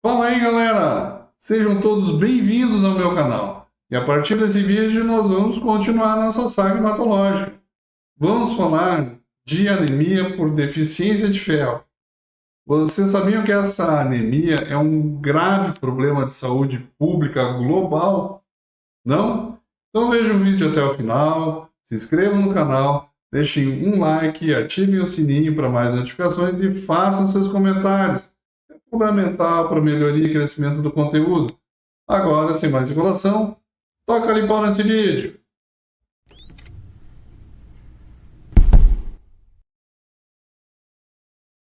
Fala aí, galera! Sejam todos bem-vindos ao meu canal. E a partir desse vídeo nós vamos continuar nossa saga hematológica. Vamos falar de anemia por deficiência de ferro. Vocês sabiam que essa anemia é um grave problema de saúde pública global? Não? Então vejam o vídeo até o final, se inscrevam no canal, deixem um like, ativem o sininho para mais notificações e façam seus comentários. É fundamental para a melhoria e crescimento do conteúdo. Agora, sem mais enrolação, toca ali pau nesse vídeo.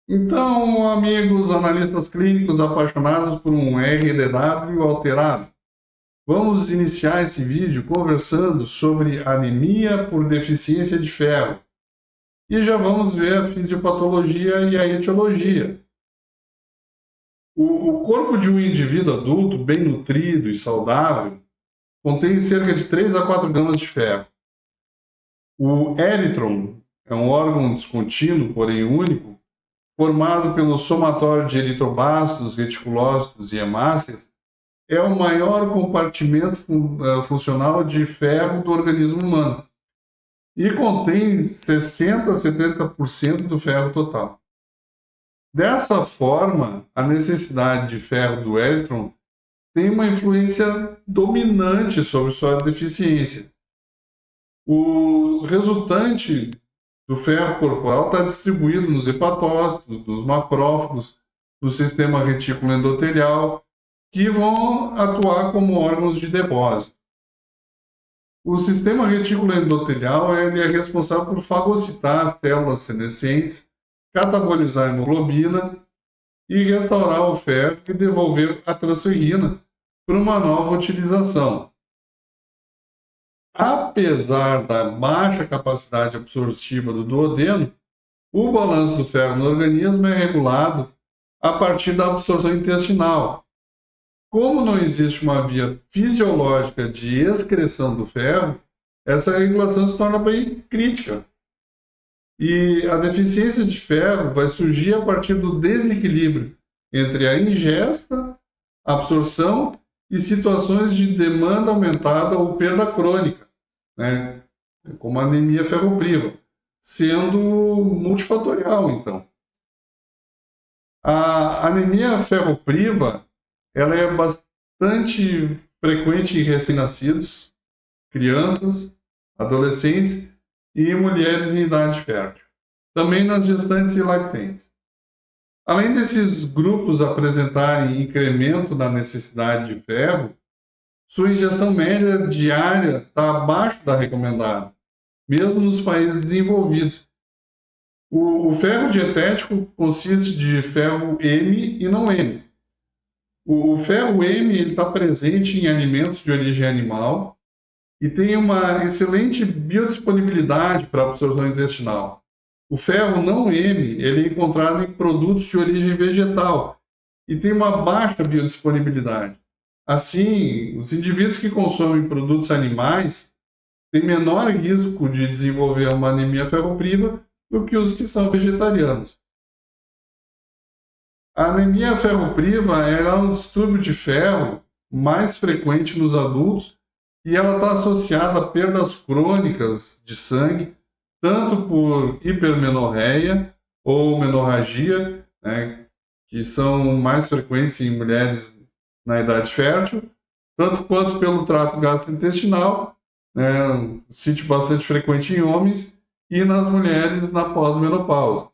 Então, amigos analistas clínicos apaixonados por um RDW alterado, vamos iniciar esse vídeo conversando sobre anemia por deficiência de ferro. E já vamos ver a fisiopatologia e a etiologia. O corpo de um indivíduo adulto, bem nutrido e saudável, contém cerca de 3 a 4 gramas de ferro. O eritron é um órgão descontínuo, porém único, formado pelo somatório de eritroblastos, reticulócitos e hemácias, é o maior compartimento funcional de ferro do organismo humano e contém 60 a 70% do ferro total. Dessa forma, a necessidade de ferro do eritron tem uma influência dominante sobre sua deficiência. O resultante do ferro corporal está distribuído nos hepatócitos, nos macrófagos, do sistema retículo endotelial, que vão atuar como órgãos de depósito. O sistema retículo endotelial ele é responsável por fagocitar as células senescentes, catabolizar a hemoglobina e restaurar o ferro e devolver a transferrina para uma nova utilização. Apesar da baixa capacidade absortiva do duodeno, o balanço do ferro no organismo é regulado a partir da absorção intestinal. Como não existe uma via fisiológica de excreção do ferro, essa regulação se torna bem crítica. E a deficiência de ferro vai surgir a partir do desequilíbrio entre a ingesta, absorção e situações de demanda aumentada ou perda crônica, né? Como a anemia ferropriva, sendo multifatorial, então. A anemia ferropriva ela é bastante frequente em recém-nascidos, crianças, adolescentes e mulheres em idade fértil. Também nas gestantes e lactentes. Além desses grupos apresentarem incremento na necessidade de ferro, sua ingestão média diária está abaixo da recomendada, mesmo nos países desenvolvidos. O ferro dietético consiste de ferro M e não M. O ferro M está presente em alimentos de origem animal e tem uma excelente biodisponibilidade para absorção intestinal. O ferro não M ele é encontrado em produtos de origem vegetal e tem uma baixa biodisponibilidade. Assim, os indivíduos que consomem produtos animais têm menor risco de desenvolver uma anemia ferropriva do que os que são vegetarianos. A anemia ferropriva é um distúrbio de ferro mais frequente nos adultos e ela está associada a perdas crônicas de sangue, tanto por hipermenorreia ou menorragia, né, que são mais frequentes em mulheres na idade fértil, tanto quanto pelo trato gastrointestinal, né, um sítio bastante frequente em homens, e nas mulheres na pós-menopausa.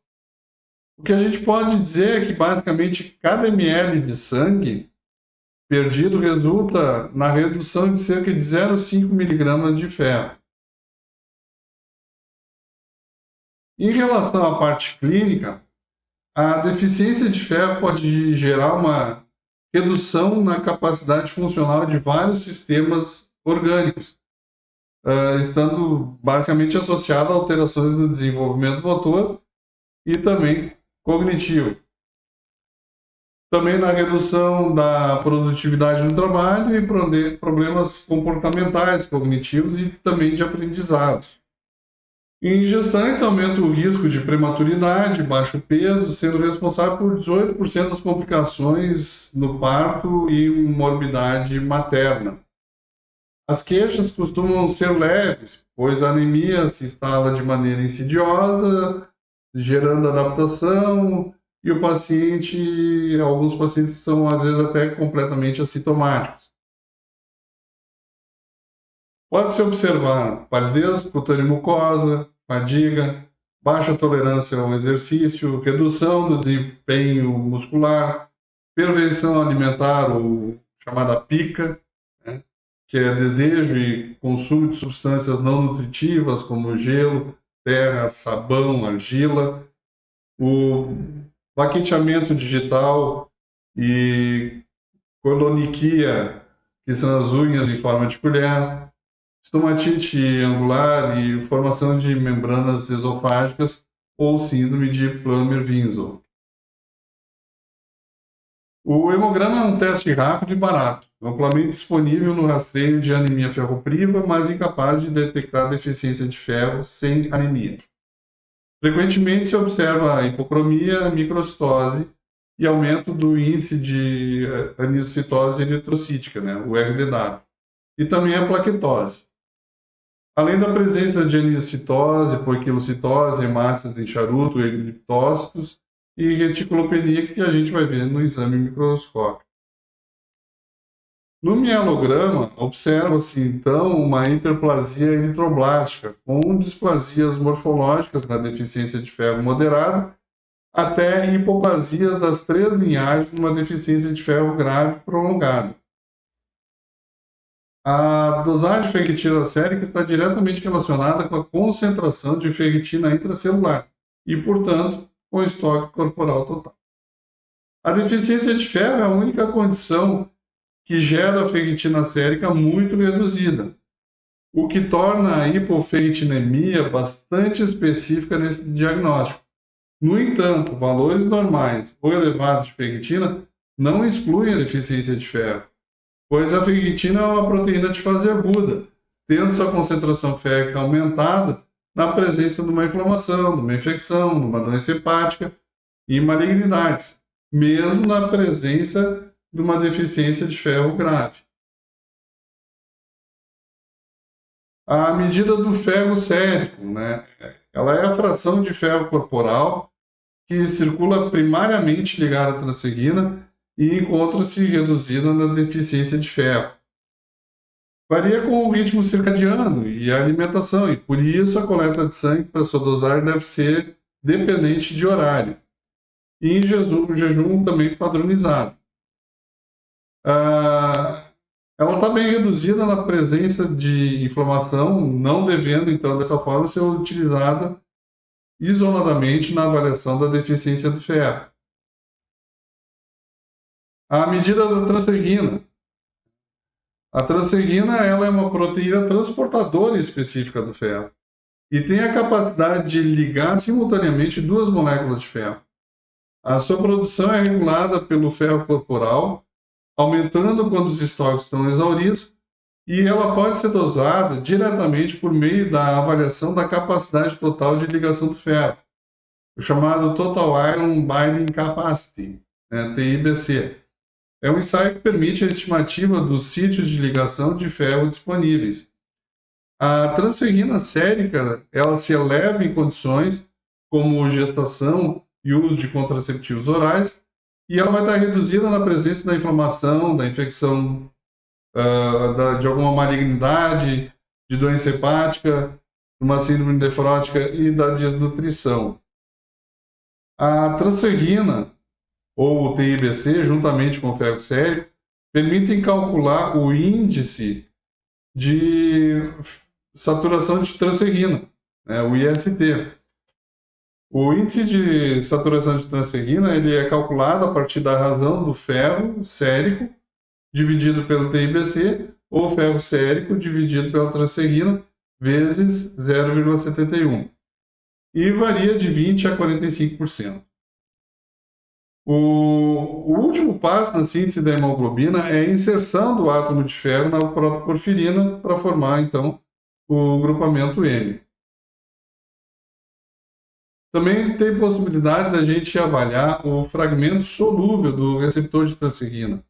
O que a gente pode dizer é que basicamente cada ml de sangue perdido resulta na redução de cerca de 0,5 miligramas de ferro. Em relação à parte clínica, a deficiência de ferro pode gerar uma redução na capacidade funcional de vários sistemas orgânicos, estando basicamente associada a alterações no desenvolvimento motor e também cognitivo. Também na redução da produtividade no trabalho e problemas comportamentais, cognitivos e também de aprendizados. Em gestantes, aumenta o risco de prematuridade, baixo peso, sendo responsável por 18% das complicações no parto e morbidade materna. As queixas costumam ser leves, pois a anemia se instala de maneira insidiosa, gerando adaptação, e o paciente, alguns pacientes são às vezes até completamente assintomáticos. Pode-se observar palidez cutânea e mucosa, fadiga, baixa tolerância ao exercício, redução do desempenho muscular, prevenção alimentar, ou chamada pica, né, que é desejo e consumo de substâncias não nutritivas, como gelo, terra, sabão, argila, o baqueteamento digital e coloniquia, que são as unhas em forma de colher, estomatite angular e formação de membranas esofágicas ou síndrome de Plummer-Vinzel. O hemograma é um teste rápido e barato, amplamente disponível no rastreio de anemia ferropriva, mas incapaz de detectar deficiência de ferro sem anemia. Frequentemente se observa a hipocromia, microcitose e aumento do índice de anisocitose eritrocítica, né, o RDW, e também a plaquetose. Além da presença de anisocitose, poiquilocitose, hemácias em charuto, eritócitos e reticulopenia, que a gente vai ver no exame microscópico. No mielograma, observa-se então uma hiperplasia eritroblástica, com displasias morfológicas na deficiência de ferro moderado, até hipoplasias das três linhagens numa deficiência de ferro grave prolongada. A dosagem de ferritina sérica está diretamente relacionada com a concentração de ferritina intracelular e, portanto, com o estoque corporal total. A deficiência de ferro é a única condição que gera a ferritina sérica muito reduzida, o que torna a hipoferritinemia bastante específica nesse diagnóstico. No entanto, valores normais ou elevados de ferritina não excluem a deficiência de ferro, pois a ferritina é uma proteína de fase aguda, tendo sua concentração férrica aumentada na presença de uma inflamação, de uma infecção, de uma doença hepática e malignidades, mesmo na presença de uma deficiência de ferro grave. A medida do ferro sérico, né? Ela é a fração de ferro corporal que circula primariamente ligada à transferrina e encontra-se reduzida na deficiência de ferro. Varia com o ritmo circadiano e a alimentação, e por isso a coleta de sangue para sua dosagem deve ser dependente de horário. E em jejum também padronizado. Ela está bem reduzida na presença de inflamação, não devendo, então, dessa forma, ser utilizada isoladamente na avaliação da deficiência do ferro. A medida da transferrina. A transferrina ela é uma proteína transportadora específica do ferro e tem a capacidade de ligar simultaneamente duas moléculas de ferro. A sua produção é regulada pelo ferro corporal, aumentando quando os estoques estão exauridos, e ela pode ser dosada diretamente por meio da avaliação da capacidade total de ligação do ferro, o chamado Total Iron Binding Capacity, né, TIBC. É um ensaio que permite a estimativa dos sítios de ligação de ferro disponíveis. A transferrina sérica, ela se eleva em condições como gestação e uso de contraceptivos orais, e ela vai estar reduzida na presença da inflamação, da infecção, de alguma malignidade, de doença hepática, uma síndrome nefrótica e da desnutrição. A transferrina, ou o TIBC, juntamente com o ferro sérico, permitem calcular o índice de saturação de transferrina, né, o IST. O índice de saturação de transferrina ele é calculado a partir da razão do ferro sérico dividido pelo TIBC ou ferro sérico dividido pela transferrina vezes 0,71 e varia de 20 a 45%. O último passo na síntese da hemoglobina é a inserção do átomo de ferro na protoporfirina para formar, então, o grupamento M. Também tem possibilidade da gente avaliar o fragmento solúvel do receptor de transferrina,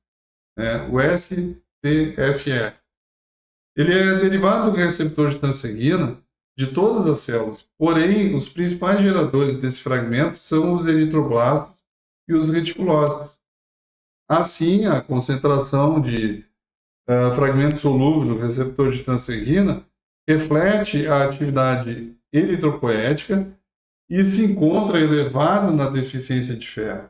né, o STFR. Ele é derivado do receptor de transferrina de todas as células, porém, os principais geradores desse fragmento são os eritroblastos e os reticulócitos. Assim, a concentração de fragmento solúvel do receptor de transferrina reflete a atividade eritropoética e se encontra elevado na deficiência de ferro.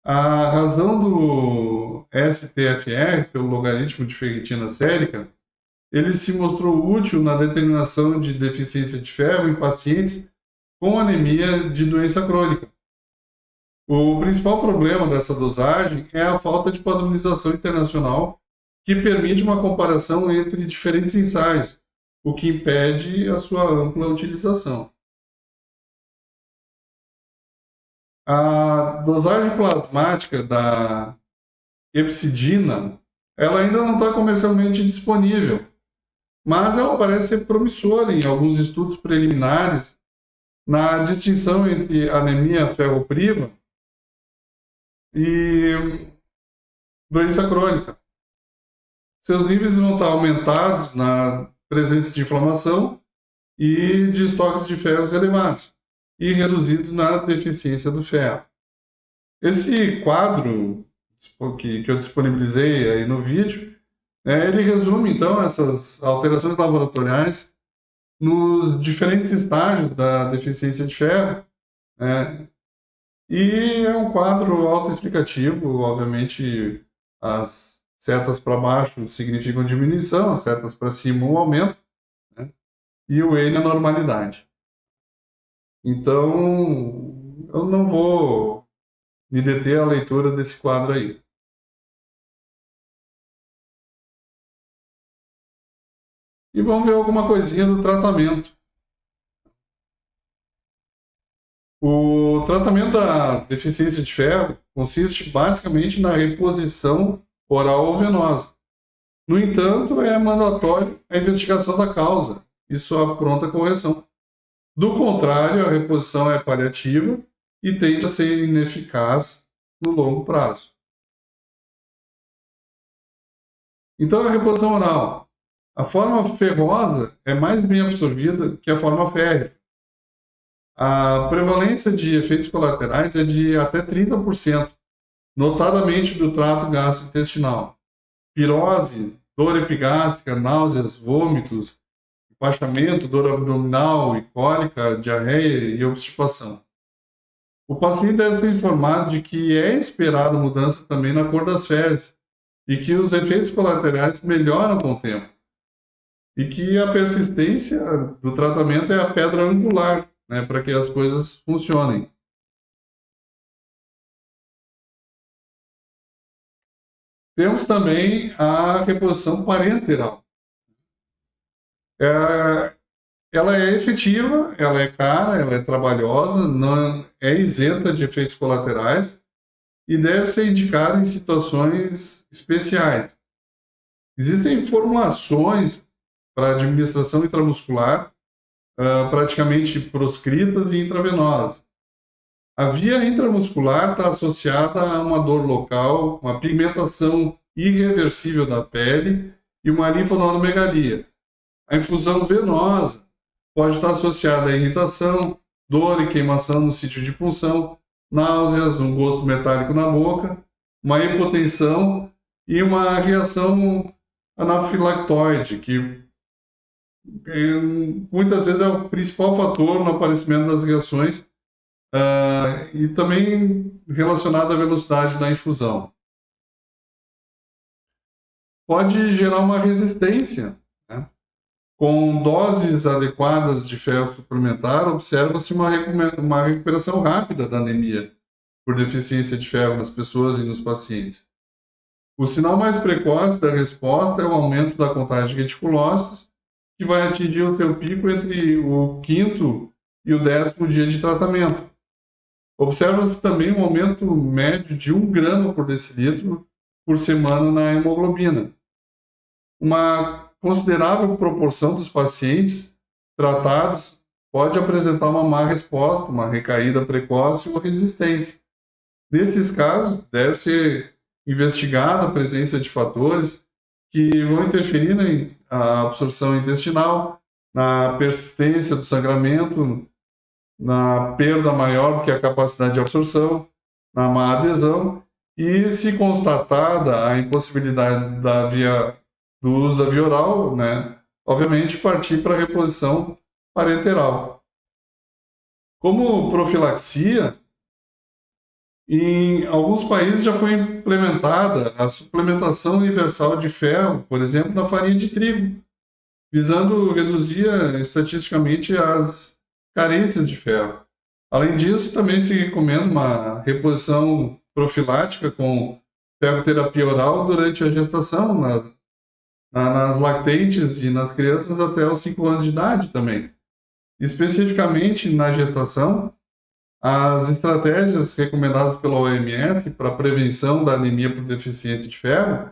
A razão do STFR, pelo logaritmo de ferritina sérica, ele se mostrou útil na determinação de deficiência de ferro em pacientes com anemia de doença crônica. O principal problema dessa dosagem é a falta de padronização internacional que permite uma comparação entre diferentes ensaios, o que impede a sua ampla utilização. A dosagem plasmática da hepcidina, ela ainda não está comercialmente disponível, mas ela parece ser promissora em alguns estudos preliminares na distinção entre anemia ferropriva e doença crônica. Seus níveis vão estar aumentados na presença de inflamação e de estoques de ferros elevados e reduzidos na deficiência do ferro. Esse quadro que eu disponibilizei aí no vídeo, ele resume então essas alterações laboratoriais nos diferentes estágios da deficiência de ferro, né? E é um quadro autoexplicativo, obviamente as setas para baixo significam diminuição, as setas para cima um aumento, né? E o N é a normalidade. Então, eu não vou me deter à leitura desse quadro aí. E vamos ver alguma coisinha do tratamento. O tratamento da deficiência de ferro consiste basicamente na reposição oral ou venosa. No entanto, é mandatório a investigação da causa e sua pronta correção. Do contrário, a reposição é paliativa e tende a ser ineficaz no longo prazo. Então, a reposição oral. A forma ferrosa é mais bem absorvida que a forma férrea. A prevalência de efeitos colaterais é de até 30%, notadamente do trato gastrointestinal. Pirose, dor epigástrica, náuseas, vômitos, empachamento, dor abdominal e cólica, diarreia e obstipação. O paciente deve ser informado de que é esperada mudança também na cor das fezes e que os efeitos colaterais melhoram com o tempo. E que a persistência do tratamento é a pedra angular, né, para que as coisas funcionem. Temos também a reposição parenteral. Ela é efetiva, ela é cara, ela é trabalhosa, não é isenta de efeitos colaterais e deve ser indicada em situações especiais. Existem formulações para administração intramuscular, praticamente proscritas e intravenosas. A via intramuscular está associada a uma dor local, uma pigmentação irreversível da pele e uma linfonodomegalia. A infusão venosa pode estar associada a irritação, dor e queimação no sítio de punção, náuseas, um gosto metálico na boca, uma hipotensão e uma reação anafilactoide, que muitas vezes é o principal fator no aparecimento das reações e também relacionado à velocidade da infusão. Pode gerar uma resistência, né? Com doses adequadas de ferro suplementar, observa-se uma recuperação rápida da anemia por deficiência de ferro nas pessoas e nos pacientes. O sinal mais precoce da resposta é o aumento da contagem de reticulócitos, que vai atingir o seu pico entre o 5º e o 10º dia de tratamento. Observa-se também um aumento médio de 1 grama por decilitro por semana na hemoglobina. Uma considerável proporção dos pacientes tratados pode apresentar uma má resposta, uma recaída precoce ou resistência. Nesses casos, deve ser investigada a presença de fatores que vão interferir na absorção intestinal, na persistência do sangramento, na perda maior que a capacidade de absorção, na má adesão, e se constatada a impossibilidade do uso da via oral, né, obviamente partir para a reposição parenteral. Como profilaxia, em alguns países já foi implementada a suplementação universal de ferro, por exemplo, na farinha de trigo, visando reduzir estatisticamente as carências de ferro. Além disso, também se recomenda uma reposição profilática com ferroterapia oral durante a gestação, nas lactentes e nas crianças até os 5 anos de idade também. Especificamente na gestação, as estratégias recomendadas pela OMS para a prevenção da anemia por deficiência de ferro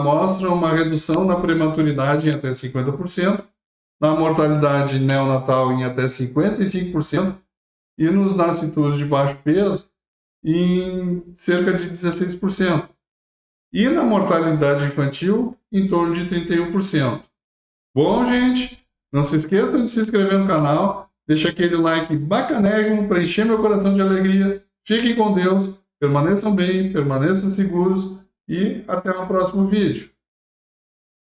mostram uma redução na prematuridade em até 50%, na mortalidade neonatal em até 55% e nos nascituros de baixo peso em cerca de 16%. E na mortalidade infantil em torno de 31%. Bom, gente, não se esqueçam de se inscrever no canal, deixa aquele like bacanérrimo para encher meu coração de alegria. Fiquem com Deus, permaneçam bem, permaneçam seguros e até o próximo vídeo.